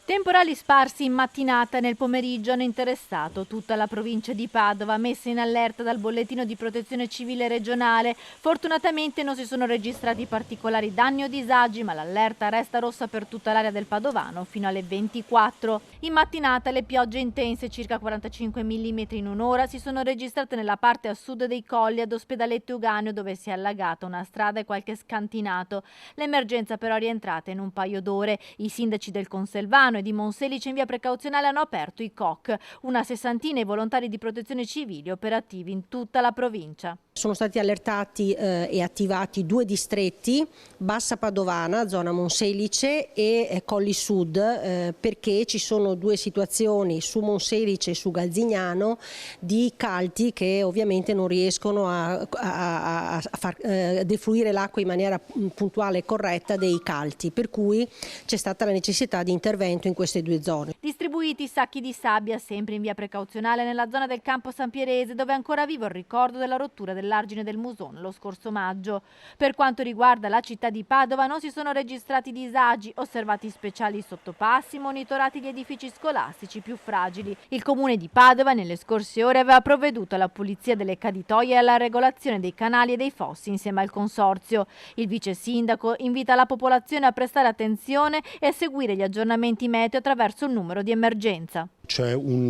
Temporali sparsi in mattinata e nel pomeriggio hanno interessato tutta la provincia di Padova, messa in allerta dal bollettino di protezione civile regionale. Fortunatamente non si sono registrati particolari danni o disagi, ma l'allerta resta rossa per tutta l'area del Padovano fino alle 24. In mattinata le piogge intense, circa 45 mm in un'ora, si sono registrate nella parte a sud dei colli ad Ospedaletto Uganeo, dove si è allagata una strada e qualche scantinato. L'emergenza però è rientrata in un paio d'ore. I sindaci del Conselvano e di Monselice in via precauzionale hanno aperto i COC, una sessantina i volontari di protezione civile operativi in tutta la provincia. Sono stati allertati e attivati 2 distretti, Bassa Padovana, zona Monselice e Colli Sud, perché ci sono 2 situazioni su Monselice e su Galzignano di calti che ovviamente non riescono a far defluire l'acqua in maniera puntuale e corretta dei calti, per cui c'è stata la necessità di intervento in queste 2 zone. Distribuiti sacchi di sabbia sempre in via precauzionale nella zona del campo San Pierese, dove è ancora vivo il ricordo della rottura dell'argine del Muson lo scorso maggio. Per quanto riguarda la città di Padova non si sono registrati disagi, osservati speciali sottopassi, monitorati gli edifici scolastici più fragili. Il comune di Padova nelle scorse ore aveva provveduto alla pulizia delle caditoie e alla regolazione dei canali e dei fossi insieme al consorzio. Il vice sindaco invita la popolazione a prestare attenzione e a seguire gli aggiornamenti meteo attraverso il numero di emergenza. C'è un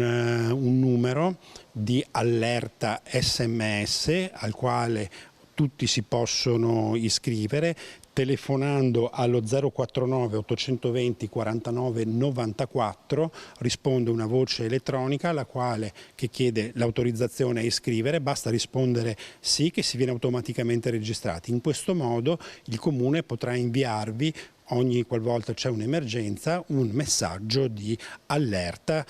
numero di allerta SMS al quale tutti si possono iscrivere telefonando allo 049 820 49 94, risponde una voce elettronica che chiede l'autorizzazione a iscrivere, basta rispondere sì che si viene automaticamente registrati. In questo modo il Comune potrà inviarvi ogni qualvolta c'è un'emergenza un messaggio di allerta.